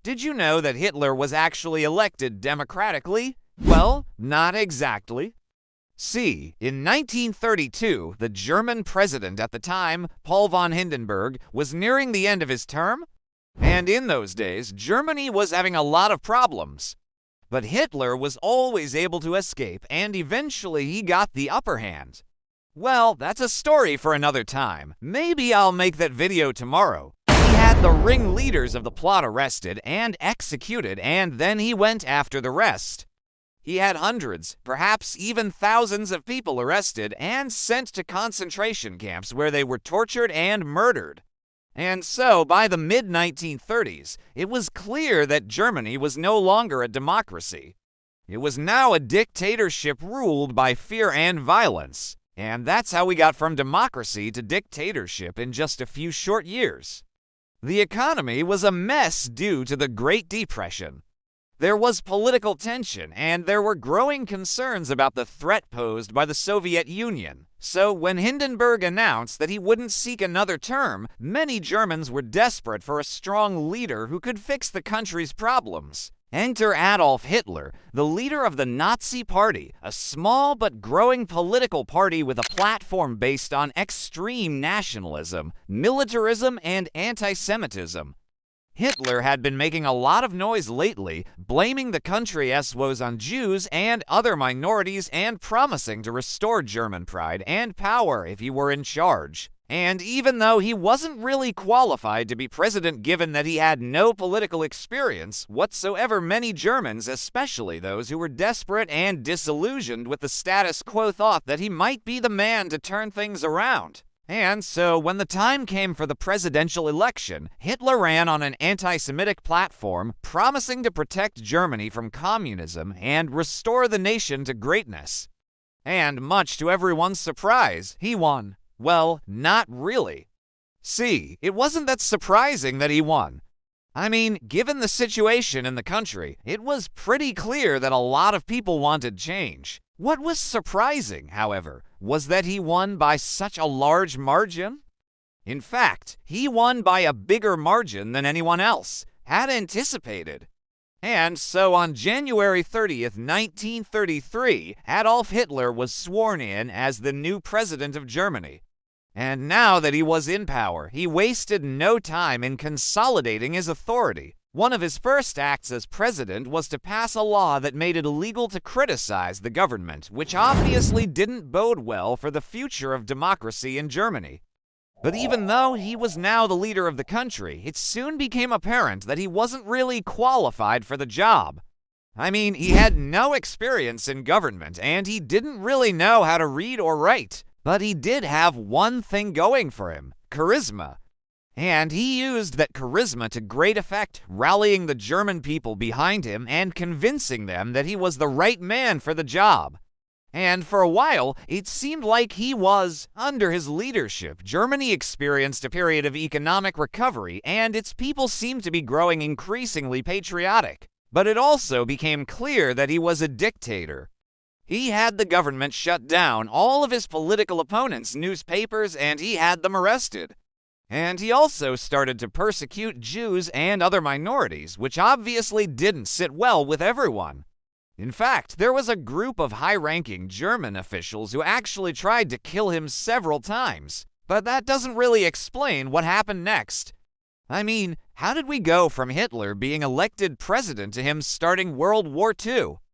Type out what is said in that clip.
Did you know that Hitler was actually elected democratically? Well, not exactly. See, in 1932, the German president at the time, Paul von Hindenburg, was nearing the end of his term. And in those days, Germany was having a lot of problems. But Hitler was always able to escape, and eventually he got the upper hand. Well, that's a story for another time. Maybe I'll make that video tomorrow. He had the ringleaders of the plot arrested and executed, and then he went after the rest. He had hundreds, perhaps even thousands of people arrested and sent to concentration camps where they were tortured and murdered. And so, by the mid-1930s, it was clear that Germany was no longer a democracy. It was now a dictatorship ruled by fear and violence. And that's how we got from democracy to dictatorship in just a few short years. The economy was a mess due to the Great Depression. There was political tension, and there were growing concerns about the threat posed by the Soviet Union. So when Hindenburg announced that he wouldn't seek another term, many Germans were desperate for a strong leader who could fix the country's problems. Enter Adolf Hitler, the leader of the Nazi Party, a small but growing political party with a platform based on extreme nationalism, militarism, and anti-Semitism. Hitler had been making a lot of noise lately, blaming the country's woes on Jews and other minorities and promising to restore German pride and power if he were in charge. And even though he wasn't really qualified to be president given that he had no political experience whatsoever, many Germans, especially those who were desperate and disillusioned with the status quo, thought that he might be the man to turn things around. And so, when the time came for the presidential election, Hitler ran on an anti-Semitic platform, promising to protect Germany from communism and restore the nation to greatness. And much to everyone's surprise, he won. Well, not really. See, it wasn't that surprising that he won. I mean, given the situation in the country, it was pretty clear that a lot of people wanted change. What was surprising, however, was that he won by such a large margin. In fact, he won by a bigger margin than anyone else had anticipated. And so on January 30th, 1933, Adolf Hitler was sworn in as the new president of Germany. And now that he was in power, he wasted no time in consolidating his authority. One of his first acts as president was to pass a law that made it illegal to criticize the government, which obviously didn't bode well for the future of democracy in Germany. But even though he was now the leader of the country, it soon became apparent that he wasn't really qualified for the job. I mean, he had no experience in government, and he didn't really know how to read or write. But he did have one thing going for him: charisma. And he used that charisma to great effect, rallying the German people behind him and convincing them that he was the right man for the job. And for a while, it seemed like he was. Under his leadership, Germany experienced a period of economic recovery, and its people seemed to be growing increasingly patriotic. But it also became clear that he was a dictator. He had the government shut down all of his political opponents' newspapers, and he had them arrested. And he also started to persecute Jews and other minorities, which obviously didn't sit well with everyone. In fact, there was a group of high-ranking German officials who actually tried to kill him several times. But that doesn't really explain what happened next. I mean, how did we go from Hitler being elected president to him starting World War II?